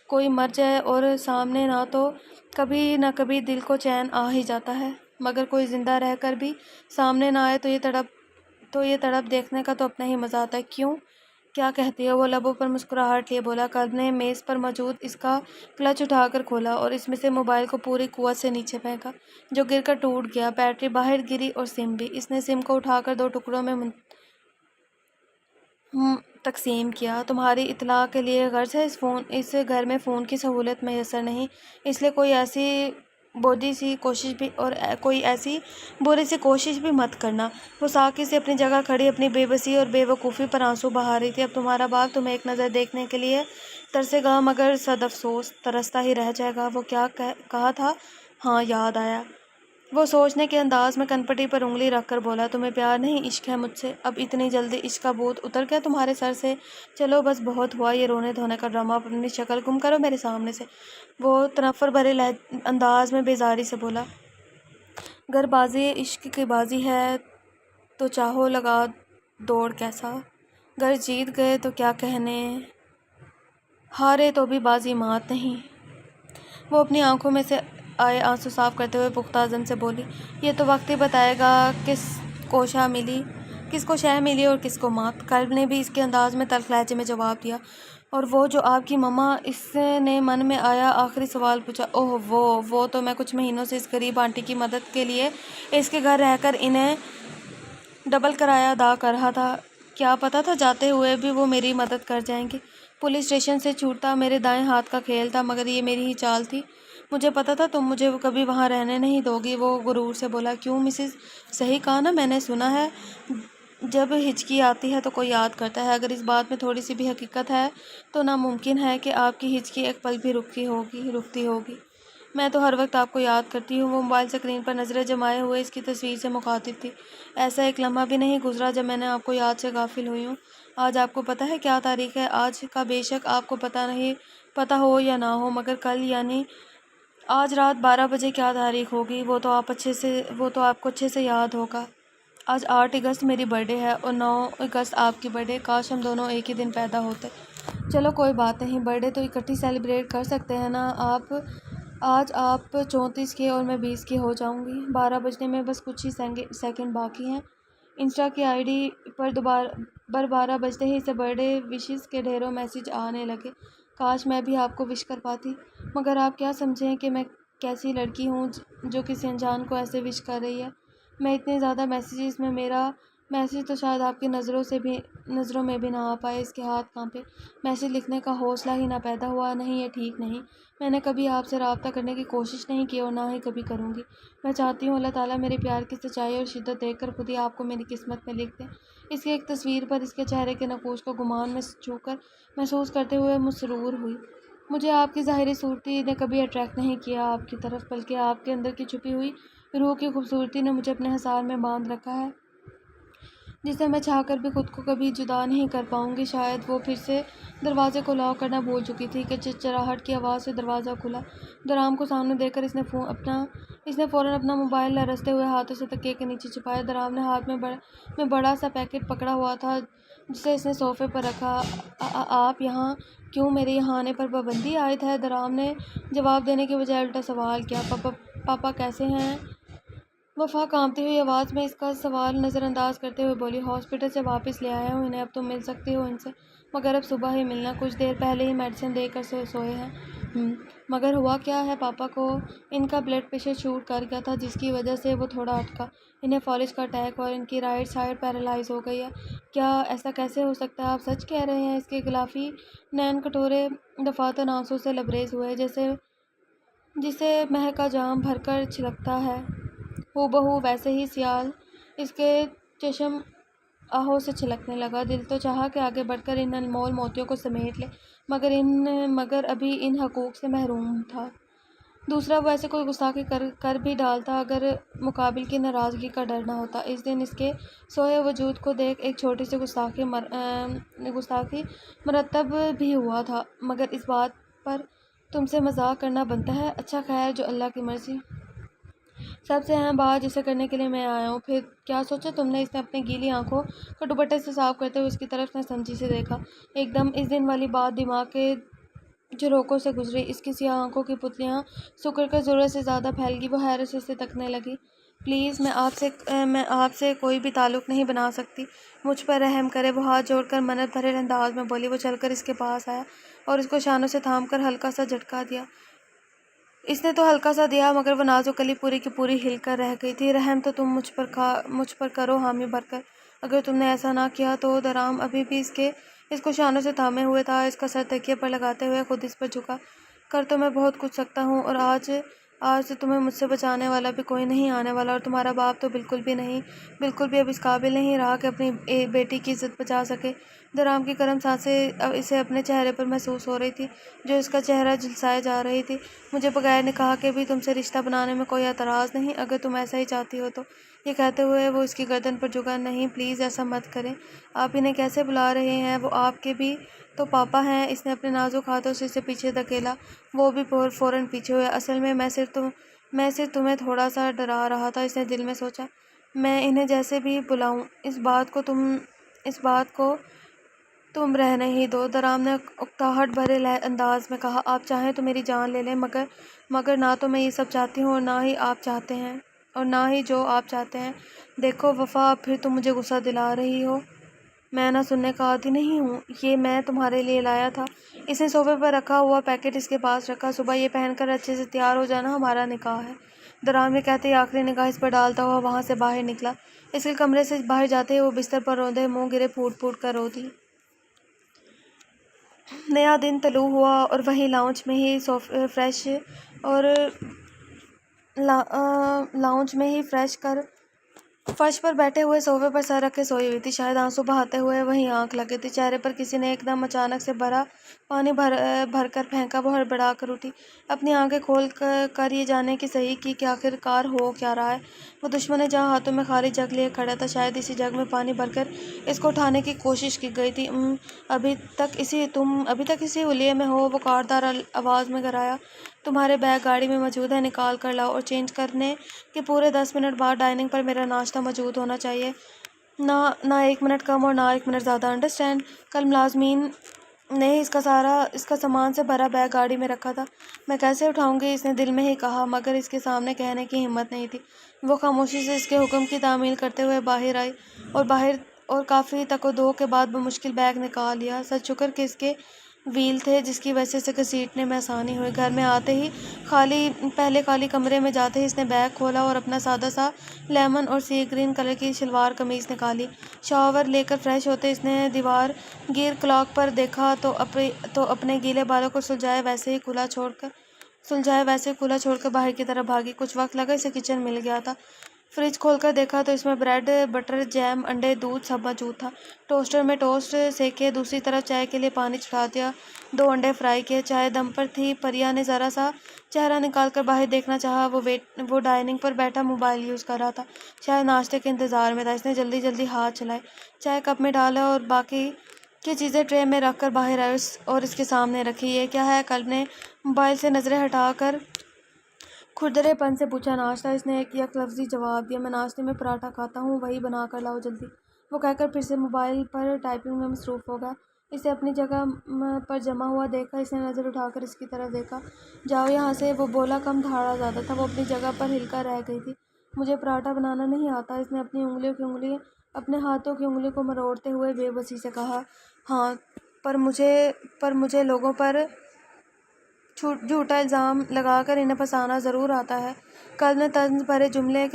کوئی مر جائے اور سامنے نہ تو کبھی نہ کبھی دل کو چین آ ہی جاتا ہے، مگر کوئی زندہ رہ کر بھی سامنے نہ آئے تو یہ تڑپ دیکھنے کا تو اپنا ہی مزہ آتا ہے۔ کیوں؟ کیا کہتی ہو؟ وہ لبوں پر مسکراہٹ لیے بولا۔ کلب نے میز پر موجود اس کا کلچ اٹھا کر کھولا اور اس میں سے موبائل کو پوری قوت سے نیچے پھینکا، جو گر کر ٹوٹ گیا۔ بیٹری باہر گری اور سم بھی۔ اس نے سم کو اٹھا کر 2 ٹکڑوں میں تقسیم کیا۔ تمہاری اطلاع کے لیے غرض ہے اس گھر میں فون کی سہولت میسر نہیں، اس لیے کوئی ایسی بری سی کوشش بھی مت کرنا۔ وہ ساکی سے اپنی جگہ کھڑی اپنی بے بسی اور بے وقوفی پر آنسو بہا رہی تھی۔ اب تمہارا باپ تمہیں ایک نظر دیکھنے کے لیے ترسے گا، مگر صد افسوس ترستا ہی رہ جائے گا۔ وہ کیا کہا تھا؟ ہاں یاد آیا۔ وہ سوچنے کے انداز میں کنپٹی پر انگلی رکھ کر بولا، تمہیں پیار نہیں عشق ہے مجھ سے۔ اب اتنی جلدی عشق کا بھوت اتر گیا تمہارے سر سے؟ چلو بس بہت ہوا یہ رونے دھونے کا ڈرامہ، اپنی شکل گم کرو میرے سامنے سے۔ وہ تنفر بھرے انداز میں بیزاری سے بولا، گر بازی عشق کی بازی ہے تو چاہو لگا دوڑ کیسا، گر جیت گئے تو کیا کہنے، ہارے تو بھی بازی مات نہیں۔ وہ اپنی آنکھوں میں سے آئے آنسو صاف کرتے ہوئے پختہ عزم سے بولی، یہ تو وقت ہی بتائے گا کس کو شہ ملی اور کس کو مات۔ کلب نے بھی اس کے انداز میں تلخ لہجے میں جواب دیا، اور وہ جو آپ کی مما؟ اس نے من میں آیا آخری سوال پوچھا۔ اوہ وہ تو میں کچھ مہینوں سے اس غریب آنٹی کی مدد کے لیے اس کے گھر رہ کر انہیں ڈبل کرایہ ادا کر رہا تھا۔ کیا پتا تھا جاتے ہوئے بھی وہ میری مدد کر جائیں گی۔ پولیس اسٹیشن سے چھوٹتا میرے دائیں ہاتھ کا کھیل تھا، مگر یہ میری ہی چال تھی۔ مجھے پتا تھا تم مجھے کبھی وہاں رہنے نہیں دو گی۔ وہ غرور سے بولا، کیوں مسز؟ صحیح کہا نا میں نے؟ سنا ہے جب ہچکی آتی ہے تو کوئی یاد کرتا ہے۔ اگر اس بات میں تھوڑی سی بھی حقیقت ہے تو ناممکن ہے کہ آپ کی ہچکی ایک پل بھی رکتی ہوگی۔ میں تو ہر وقت آپ کو یاد کرتی ہوں۔ وہ موبائل اسکرین پر نظریں جمائے ہوئے اس کی تصویر سے مخاطب تھی۔ ایسا ایک لمحہ بھی نہیں گزرا جب میں نے آپ کو یاد سے غافل ہوئی ہوں۔ آج آپ کو پتا ہے کیا تاریخ ہے؟ آج کا بے شک آپ کو پتا ہو یا نہ ہو، مگر کل یعنی آج رات 12 بجے کیا تاریخ ہوگی وہ تو آپ کو اچھے سے یاد ہوگا۔ آج 8 اگست میری برتھ ڈے ہے اور 9 اگست آپ کی برتھ ڈے۔ کاش ہم دونوں ایک ہی دن پیدا ہوتے۔ چلو کوئی بات نہیں، برتھ ڈے تو اکٹھی سیلیبریٹ کر سکتے ہیں نا۔ آج آپ 34 کے اور میں 20 کی ہو جاؤں گی۔ 12 بجنے میں بس کچھ ہی سیکنڈ باقی ہیں۔ انسٹا کی آئی ڈی پر 12 بجتے ہی اسے برتھ ڈے وشز کے ڈھیروں میسج آنے لگے۔ کاش میں بھی آپ کو وش کر پاتی، مگر آپ کیا سمجھیں کہ میں کیسی لڑکی ہوں جو کسی انجان کو ایسے وش کر رہی ہے۔ میں اتنے زیادہ میسیجز میں میرا میسیج تو شاید آپ کی نظروں میں بھی نہ آ پائے۔ اس کے ہاتھ کانپے۔ میسیج لکھنے کا حوصلہ ہی نہ پیدا ہوا۔ نہیں، یہ ٹھیک نہیں۔ میں نے کبھی آپ سے رابطہ کرنے کی کوشش نہیں کی اور نہ ہی کبھی کروں گی۔ میں چاہتی ہوں اللہ تعالیٰ میرے پیار کی سچائی اور شدت دیکھ کر خود ہی آپ کو میری قسمت میں لکھ دے۔ اس کی ایک تصویر پر اس کے چہرے کے نقوش کو گمان میں چھو کر محسوس کرتے ہوئے مسرور ہوئی۔ مجھے آپ کی ظاہری صورتی نے کبھی اٹریکٹ نہیں کیا آپ کی طرف، بلکہ آپ کے اندر کی چھپی ہوئی روح کی خوبصورتی نے مجھے اپنے حصار میں باندھ رکھا ہے، جسے میں چاہ کر بھی خود کو کبھی جدا نہیں کر پاؤں گی۔ شاید وہ پھر سے دروازے کو لاک کرنا بھول چکی تھی کہ چرچراہٹ کی آواز سے دروازہ کھلا۔ درام کو سامنے دیکھ کر اس نے فوراً اپنا موبائل لرزتے ہوئے ہاتھوں سے تکیے کے نیچے چھپایا۔ درام نے ہاتھ میں بڑا سا پیکٹ پکڑا ہوا تھا جسے اس نے صوفے پر رکھا۔ آپ یہاں کیوں؟ میرے یہاں آنے پر پابندی عائد ہے؟ درام نے جواب دینے کے بجائے الٹا سوال کیا۔ پاپا کیسے ہیں؟ وفا کانپتی ہوئی آواز میں اس کا سوال نظر انداز کرتے ہوئے بولی، ہاسپٹل سے واپس لے آیا ہوں انہیں، اب تم مل سکتی ہو ان سے، مگر اب صبح ہی ملنا، کچھ دیر پہلے ہی میڈیسن دے کر سوئے ہیں۔ مگر ہوا کیا ہے؟ پاپا کو ان کا بلڈ پریشر شوٹ کر گیا تھا، جس کی وجہ سے وہ تھوڑا اٹکا، انہیں فالج کا اٹیک اور ان کی رائٹ سائڈ پیرالائز ہو گئی ہے۔ کیا ایسا کیسے ہو سکتا ہے؟ آپ سچ کہہ رہے ہیں؟ اس کے غلافی نین کٹورے دفاتر آنسوں سے لبریز ہوئے، جسے مہ کا جام بھر کر چھلکتا ہے، ہو بہو ویسے ہی سیال اس کے چشم آہوں سے چھلکنے لگا۔ دل تو چاہا کہ آگے بڑھ کر ان انمول موتیوں کو سمیٹ لے، مگر ابھی ان حقوق سے محروم تھا۔ دوسرا، وہ ایسے کوئی گستاخی کر بھی ڈالتا اگر مقابل کی ناراضگی کا ڈر نہ ہوتا۔ اس دن اس کے سوئے وجود کو دیکھ ایک چھوٹی سی گستاخی مرتب بھی ہوا تھا، مگر اس بات پر تم سے مذاق کرنا بنتا ہے۔ اچھا خیر، جو اللہ کی مرضی۔ سب سے اہم بات جسے کرنے کے لیے میں آیا ہوں۔ پھر کیا سوچا تم نے؟ اس نے اپنی گیلی آنکھوں کو دوپٹے سے صاف کرتے ہوئے اس کی طرف سمجھی سے دیکھا۔ ایک دم اس دن والی بات دماغ کے جھروکوں سے گزری۔ اس کی سیاہ آنکھوں کی پتلیاں سکڑ کر ضرورت سے زیادہ پھیل گئی۔ وہ حیرت سے اسے تکنے لگی۔ پلیز، میں آپ سے کوئی بھی تعلق نہیں بنا سکتی، مجھ پر رحم کریں۔ وہ ہاتھ جوڑ کر منت بھرے انداز میں بولی۔ وہ چل کر اس کے پاس آیا اور اس کو شانوں سے تھام کر ہلکا سا جھٹکا دیا۔ اس نے تو ہلکا سا دیا، مگر وہ نازک کلی پوری کی پوری ہل کر رہ گئی تھی۔ رحم تو تم مجھ پر کرو حامی بھر کر۔ اگر تم نے ایسا نہ کیا تو درام ابھی بھی اس کو شانوں سے تھامے ہوئے تھا، اس کا سر تکیے پر لگاتے ہوئے خود اس پر جھکا۔ کر تو میں بہت کچھ سکتا ہوں، اور آج سے تمہیں مجھ سے بچانے والا بھی کوئی نہیں آنے والا، اور تمہارا باپ تو بالکل بھی اب اس قابل نہیں رہا کہ اپنی بیٹی کی عزت بچا سکے۔ درام کی گرم سانسیں اسے اپنے چہرے پر محسوس ہو رہی تھی، جو اس کا چہرہ جھلسائے جا رہی تھی۔ مجھے بغیر نکاح کے بھی تم سے رشتہ بنانے میں کوئی اعتراض نہیں، اگر تم ایسا ہی چاہتی ہو تو۔ یہ کہتے ہوئے وہ اس کی گردن پر جھکا۔ نہیں پلیز، ایسا مت کریں۔ آپ انہیں کیسے بلا رہے ہیں؟ وہ آپ کے بھی تو پاپا ہیں۔ اس نے اپنے نازک ہاتھوں سے اسے پیچھے دھکیلا۔ وہ بھی فوراً پیچھے ہوئے۔ اصل میں میں صرف تمہیں تھوڑا سا ڈرا رہا تھا، اس نے دل میں سوچا۔ میں انہیں جیسے بھی بلاؤں، اس بات کو تم رہنے ہی دو، درام نے اکتاہٹ بھرے انداز میں کہا۔ آپ چاہیں تو میری جان لے لیں، مگر نہ تو میں یہ سب چاہتی ہوں، اور نہ ہی جو آپ چاہتے ہیں۔ دیکھو وفا، اب پھر تم مجھے غصہ دلا رہی ہو۔ میں نہ سننے کا عادی نہیں ہوں۔ یہ میں تمہارے لیے لایا تھا۔ اس نے صوفے پر رکھا ہوا پیکٹ اس کے پاس رکھا۔ صبح یہ پہن کر اچھے سے تیار ہو جانا، ہمارا نکاح ہے۔ درام یہ کہتے ہی آخری نگاہ اس پر ڈالتا ہوا وہاں سے باہر نکلا۔ اس کے کمرے سے باہر جاتے ہی وہ بستر پر روندے منہ گرے پھوٹ پھوٹ کر رو دی۔ نیا دن طلوع ہوا اور وہیں لاؤنج میں ہی فریش کر فرش پر بیٹھے ہوئے صوفے پر سر رکھے سوئی ہوئی تھی، شاید آنسو بہاتے ہوئے وہیں آنکھ لگے تھے۔ چہرے پر کسی نے ایک دم اچانک سے بھرا پانی بھر کر پھینکا۔ وہ ہڑبڑا کر اٹھی، اپنی آنکھیں کھول کر یہ جاننے کی صحیح کی کہ آخر کار ہو کیا رہا ہے۔ وہ دشمن نے جہاں ہاتھوں میں خالی جگ لیے کھڑا تھا، شاید اسی جگ میں پانی بھر کر اس کو اٹھانے کی کوشش کی گئی تھی۔ ابھی تک اسی حلیے میں ہو، وہ کاٹدار آواز میں گھرایا۔ تمہارے بیگ گاڑی میں موجود ہیں، نکال کر لاؤ، اور چینج کرنے کے پورے 10 منٹ بعد ڈائننگ پر میرا ناشتہ موجود ہونا چاہیے۔ نہ 1 منٹ کم اور نہ 1 منٹ زیادہ، انڈرسٹینڈ؟ کل ملازمین نے ہی اس کا سامان سے بھرا بیگ گاڑی میں رکھا تھا، میں کیسے اٹھاؤں گی؟ اس نے دل میں ہی کہا، مگر اس کے سامنے کہنے کی ہمت نہیں تھی۔ وہ خاموشی سے اس کے حکم کی تعمیل کرتے ہوئے باہر آئی، اور کافی تک و دو کے بعد بمشکل بیگ نکال لیا۔ سچ شکر کہ اس کے ویل تھے، جس کی وجہ سے اسے گھسیٹنے میں آسانی ہوئی۔ گھر میں آتے ہی پہلے خالی کمرے میں جاتے ہی اس نے بیگ کھولا اور اپنا سادہ سا لیمن اور سی گرین کلر کی شلوار قمیض نکالی۔ شاور لے کر فریش ہوتے اس نے دیوار گیر کلاک پر دیکھا تو اپنے گیلے بالوں کو سلجھائے ویسے ہی کھلا چھوڑ کر باہر کی طرف بھاگی۔ کچھ وقت لگا، اسے کچن مل گیا تھا۔ فریج کھول کر دیکھا تو اس میں بریڈ، بٹر، جیم، انڈے، دودھ سب موجود تھا۔ ٹوسٹر میں ٹوسٹ سیکے، دوسری طرف چائے کے لیے پانی چڑھا دیا، 2 انڈے فرائی کیے۔ چائے دم پر تھی۔ پریا نے ذرا سا چہرہ نکال کر باہر دیکھنا چاہا۔ وہ ڈائننگ پر بیٹھا موبائل یوز کر رہا تھا، شاید ناشتے کے انتظار میں تھا۔ اس نے جلدی ہاتھ چلائے، چائے کپ میں ڈالا اور باقی کی چیزیں ٹرے میں رکھ کر باہر آئی اور اس کے سامنے رکھی۔ یہ کیا ہے؟ قلب نے موبائل سے نظریں ہٹا کر کھردرے پن سے پوچھا۔ ناشتہ، اس نے ایک یک لفظی جواب دیا۔ میں ناشتے میں پراٹھا کھاتا ہوں، وہی بنا کر لاؤ جلدی۔ وہ کہہ کر پھر سے موبائل پر ٹائپنگ میں مصروف ہو گیا۔ اسے اپنی جگہ پر جمع ہوا دیکھا، اس نے نظر اٹھا کر اس کی طرف دیکھا۔ جاؤ یہاں سے، وہ بولا، کم دھاڑا زیادہ تھا۔ وہ اپنی جگہ پر ہل کر رہ گئی تھی۔ مجھے پراٹھا بنانا نہیں آتا، اس نے اپنے ہاتھوں کی انگلی کو مروڑتے ہوئے بے بسی سے کہا۔ ہاں، پر مجھے لوگوں پر جھوٹا الزام لگا کر انہیں پھنسانا ضرور آتا ہے۔ قلب نے طنز بھرے جملے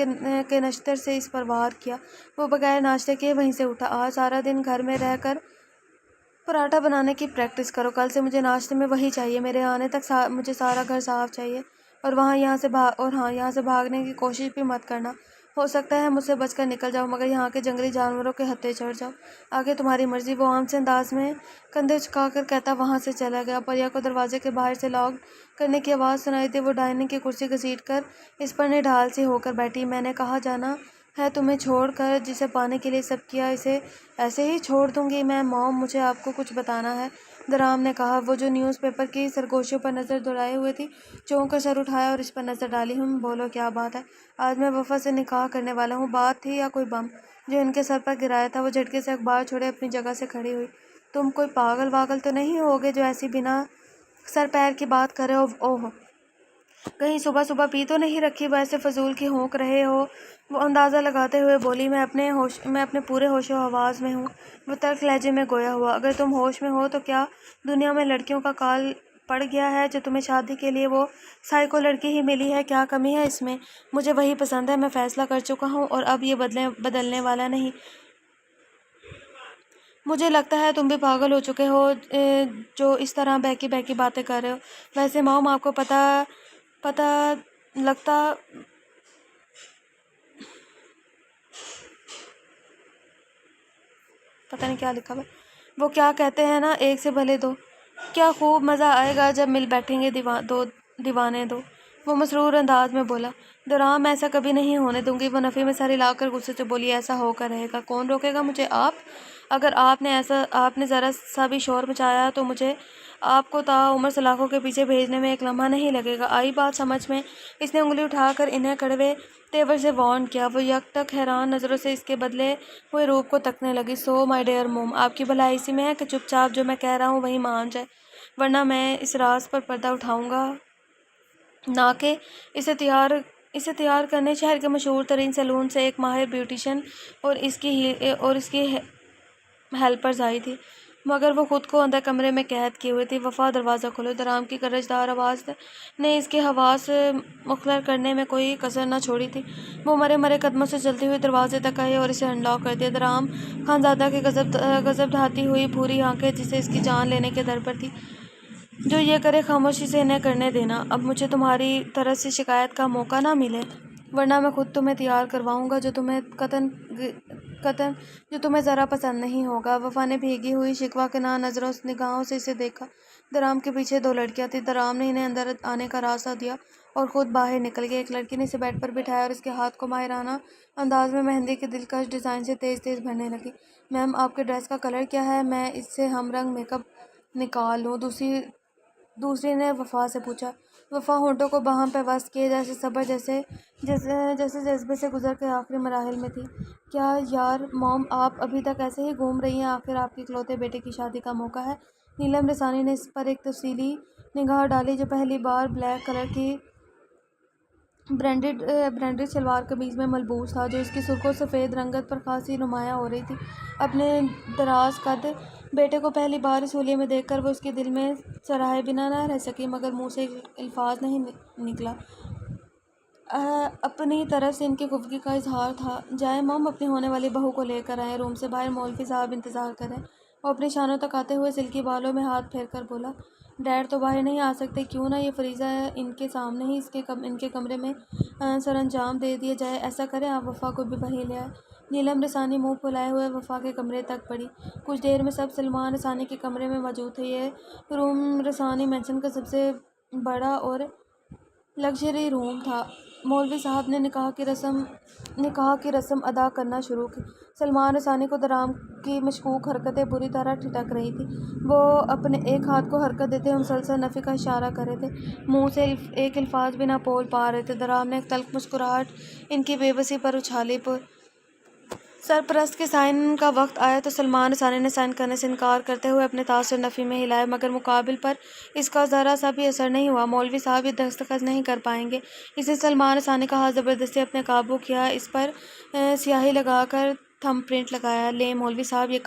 کے نشتر سے اس پر وار کیا۔ وہ بغیر ناشتے کیے وہیں سے اٹھا۔ آج سارا دن گھر میں رہ کر پراٹھا بنانے کی پریکٹس کرو، کل سے مجھے ناشتے میں وہی چاہیے۔ میرے آنے تک مجھے سارا گھر صاف چاہیے، اور یہاں سے بھاگنے کی کوشش بھی مت کرنا۔ ہو سکتا ہے مجھ سے بچ کر نکل جاؤ، مگر یہاں کے جنگلی جانوروں کے ہتھے چڑھ جاؤ۔ آگے تمہاری مرضی۔ وہ عام سے انداز میں کندھے جھکا کر کہتا وہاں سے چلا گیا۔ پریا کو دروازے کے باہر سے لاک کرنے کی آواز سنائی دی۔ وہ ڈائننگ کی کرسی گھسیٹ کر اس پر نڈھال سی ہو کر بیٹھی۔ میں نے کہاں جانا ہے تمہیں چھوڑ کر، جسے پانے کے لیے سب کیا، اسے ایسے ہی چھوڑ دوں گی میں؟ موم، مجھے آپ کو کچھ بتانا ہے، درام نے کہا۔ وہ جو نیوز پیپر کی سرگوشیوں پر نظر دوڑائے ہوئے تھی، چونک کر سر اٹھایا اور اس پر نظر ڈالی۔ بولو کیا بات ہے؟ آج میں وفا سے نکاح کرنے والا ہوں۔ بات تھی یا کوئی بم جو ان کے سر پر گرایا تھا؟ وہ جھٹکے سے اخبار چھوڑے اپنی جگہ سے کھڑی ہوئی۔ تم کوئی پاگل واگل تو نہیں ہوگے جو ایسی بنا سر پیر کی بات کر رہے ہو؟ اوہ، کہیں صبح صبح پی تو نہیں رکھی؟ وہ ایسے فضول کی ہونک رہے ہو؟ وہ اندازہ لگاتے ہوئے بولی۔ میں اپنے پورے ہوش و حواس میں ہوں، وہ تلخ لہجے میں گویا ہوا۔ اگر تم ہوش میں ہو تو کیا دنیا میں لڑکیوں کا کال پڑ گیا ہے جو تمہیں شادی کے لیے وہ سائیکو لڑکی ہی ملی ہے؟ کیا کمی ہے اس میں؟ مجھے وہی پسند ہے، میں فیصلہ کر چکا ہوں اور اب یہ بدلنے والا نہیں۔ مجھے لگتا ہے تم بھی پاگل ہو چکے ہو جو اس طرح بہکی بہکی باتیں کر رہے ہو۔ ویسے موم، آپ کو پتہ لگتا پتہ نہیں کیا لکھا ہوا ہے۔ وہ کیا کہتے ہیں نا، ایک سے بھلے دو۔ کیا خوب مزہ آئے گا جب مل بیٹھیں گے دو دیوانے دو۔ وہ مسرور انداز میں بولا۔ درام، میں ایسا کبھی نہیں ہونے دوں گی۔ وہ نفی میں سر ہلا کر غصے سے بولی۔ ایسا ہو کر رہے گا۔ کون روکے گا مجھے؟ آپ۔ اگر آپ نے ذرا سا بھی شور مچایا تو مجھے آپ کو تا عمر سلاخوں کے پیچھے بھیجنے میں ایک لمحہ نہیں لگے گا۔ آئی بات سمجھ میں؟ اس نے انگلی اٹھا کر انہیں کڑوے تیور سے وارن کیا۔ وہ یک ٹک حیران نظروں سے اس کے بدلے ہوئے روپ کو تکنے لگی۔ سو مائی ڈیئر موم، آپ کی بھلائی اسی میں ہے کہ چپ چاپ جو میں کہہ رہا ہوں وہی مان جائے، ورنہ میں اس راز پر پردہ اٹھاؤں گا نہ کہ اسے تیار کرنے شہر کے مشہور ترین سیلون سے ایک ماہر بیوٹیشین اور اس کی ہیلپرز آئی تھی، مگر وہ خود کو اندر کمرے میں قید کیے ہوئے تھی۔ وفا، دروازہ کھولو۔ درام کی گرجدار آواز نے اس کے حواس مخلر کرنے میں کوئی کسر نہ چھوڑی تھی۔ وہ مرے مرے قدموں سے چلتی ہوئی دروازے تک آئی اور اسے انلاک کر دیا۔ درام خانزادہ کی غضب ڈھاتی ہوئی بھوری آنکھیں جسے اس کی جان لینے کے در پر تھی۔ جو یہ کرے خاموشی سے انہیں کرنے دینا۔ اب مجھے تمہاری طرف سے شکایت کا موقع نہ ملے، ورنہ میں خود تمہیں تیار کرواؤں گا جو تمہیں ذرا پسند نہیں ہوگا۔ وفا نے بھیگی ہوئی شکوہ کناں نگاہوں سے اسے دیکھا۔ درام کے پیچھے دو لڑکیاں تھیں۔ درام نے انہیں اندر آنے کا راستہ دیا اور خود باہر نکل گیا۔ ایک لڑکی نے اسے بیڈ پر بٹھایا اور اس کے ہاتھ کو ماہرانہ انداز میں مہندی کے دلکش ڈیزائن سے تیز تیز بھرنے لگی۔ میم، آپ کے ڈریس کا کلر کیا ہے؟ میں اس سے ہم رنگ میک اپ نکال لوں، دوسری نے وفا سے پوچھا۔ وفا ہونٹوں کو باہم پہ وصل کیے جیسے صبر جیسے جذبے سے گزر کے آخری مراحل میں تھی۔ کیا یار موم، آپ ابھی تک ایسے ہی گھوم رہی ہیں؟ آخر آپ کے اکلوتے بیٹے کی شادی کا موقع ہے۔ نیلم رسانی نے اس پر ایک تفصیلی نگاہ ڈالی جو پہلی بار بلیک کلر کی برینڈڈ شلوار قمیض میں ملبوس تھا، جو اس کی سرخ و سفید رنگت پر خاصی نمایاں ہو رہی تھی۔ اپنے دراز قد بیٹے کو پہلی بار اس حلیے میں دیکھ کر وہ اس کے دل میں سراہے بنا نہ رہ سکی، مگر منہ سے الفاظ نہیں نکلا۔ اپنی طرف سے ان کی خفگی کا اظہار تھا۔ جائیں موم، اپنی ہونے والی بہو کو لے کر آئیں۔ روم سے باہر مولوی صاحب انتظار کر رہے ہیں۔ وہ اپنی شانوں تک آتے ہوئے سلکی بالوں میں ہاتھ پھیر کر بولا۔ ڈیڈ تو باہر نہیں آ سکتے، کیوں نہ یہ فریضہ ان کے سامنے ہی ان کے کمرے میں سر انجام دے دیا جائے۔ ایسا کریں، آپ وفا کو بھی وہیں لے آئیں۔ نیلم رسانی منہ پھلائے ہوئے وفا کے کمرے تک بڑھی۔ کچھ دیر میں سب سلمان رسانی کے کمرے میں موجود تھے۔ یہ روم رسانی مینشن کا سب سے بڑا اور لگژری روم تھا۔ مولوی صاحب نے نکاح کی رسم ادا کرنا شروع کی۔ سلمان رسانی کو درام کی مشکوک حرکتیں بری طرح ٹھٹک رہی تھیں۔ وہ اپنے ایک ہاتھ کو حرکت دیتے ہوئے مسلسل نفی کا اشارہ کر رہے تھے، منہ سے ایک الفاظ بھی نہ بول پا رہے تھے۔ درام نے ایک تلخ مسکراہٹ ان کی بے بسی پر اچھالی۔ سرپرست کے سائن کا وقت آیا تو سلمان رسانی نے سائن کرنے سے انکار کرتے ہوئے اپنے تاثر نفی میں ہلائے، مگر مقابل پر اس کا ذرا سا بھی اثر نہیں ہوا۔ مولوی صاحب یہ دستخط نہیں کر پائیں گے۔ اس نے سلمان رسانی کا ہاتھ زبردستی اپنے قابو کیا، اس پر سیاہی لگا کر تھم پرنٹ لگایا۔ لیں مولوی صاحب، یہ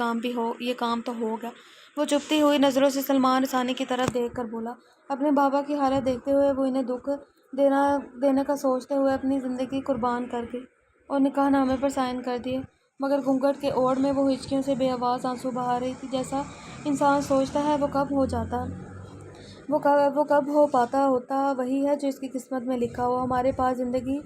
کام تو ہو گیا۔ وہ چپتی ہوئی نظروں سے سلمان رسانی کی طرف دیکھ کر بولا۔ اپنے بابا کی حالت دیکھتے ہوئے وہ انہیں دکھ دینے کا سوچتے ہوئے اپنی زندگی قربان کر گئی اور نکاح نامے پر سائن کر دیے، مگر گھونگھٹ کے اوڑ میں وہ ہچکیوں سے بے آواز آنسو بہا رہی تھی۔ جیسا انسان سوچتا ہے وہ کب ہو پاتا ہوتا وہی ہے جو اس کی قسمت میں لکھا ہو۔ ہمارے پاس زندگی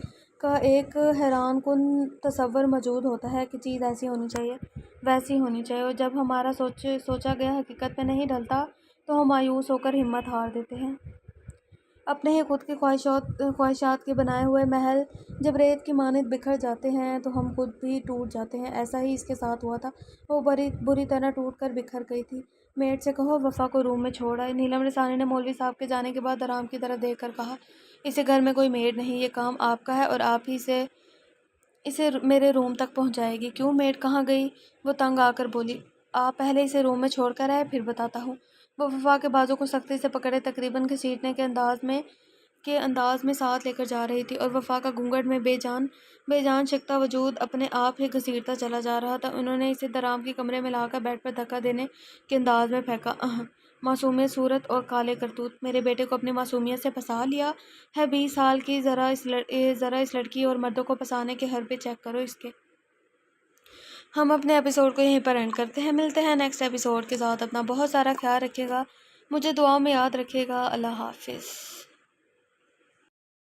کا ایک حیران کن تصور موجود ہوتا ہے کہ چیز ایسی ہونی چاہیے، ویسی ہونی چاہیے، اور جب ہمارا سوچا گیا حقیقت میں نہیں ڈھلتا تو ہم مایوس ہو کر ہمت ہار دیتے ہیں۔ اپنے ہی خود کی خواہشات کے بنائے ہوئے محل جب ریت کی مانند بکھر جاتے ہیں تو ہم خود بھی ٹوٹ جاتے ہیں۔ ایسا ہی اس کے ساتھ ہوا تھا، وہ بری طرح ٹوٹ کر بکھر گئی تھی۔ میڈ سے کہو وفا کو روم میں چھوڑ آئے۔ نیلم رسانی نے مولوی صاحب کے جانے کے بعد آرام کی طرف دیکھ کر کہا، اسے گھر میں کوئی میڈ نہیں، یہ کام آپ کا ہے اور آپ ہی اسے میرے روم تک پہنچائے گی۔ کیوں، میڈ کہاں گئی؟ وہ تنگ آ کر بولی، آپ پہلے اسے روم میں چھوڑ کر آئے، پھر بتاتا ہوں۔ وہ وفا کے بازو کو سختی سے پکڑے تقریباً گھسیٹنے کے انداز میں ساتھ لے کر جا رہی تھی، اور وفا کا گھونگھٹ میں بے جان شکتا وجود اپنے آپ ہی گھسیٹتا چلا جا رہا تھا۔ انہوں نے اسے درام کے کمرے میں لا کر بیڈ پر دھکا دینے کے انداز میں پھینکا۔ معصومیت صورت اور کالے کرتوت، میرے بیٹے کو اپنی معصومیت سے پھنسا لیا ہے 20 سال کی، ذرا اس لڑکی اور مردوں کو پھنسانے کے حربے چیک کرو اس کے۔ ہم اپنے ایپیسوڈ کو یہیں پر اینڈ کرتے ہیں، ملتے ہیں نیکسٹ ایپیسوڈ کے ساتھ۔ اپنا بہت سارا خیال رکھیے گا، مجھے دعاؤں میں یاد رکھیے گا۔ اللہ حافظ۔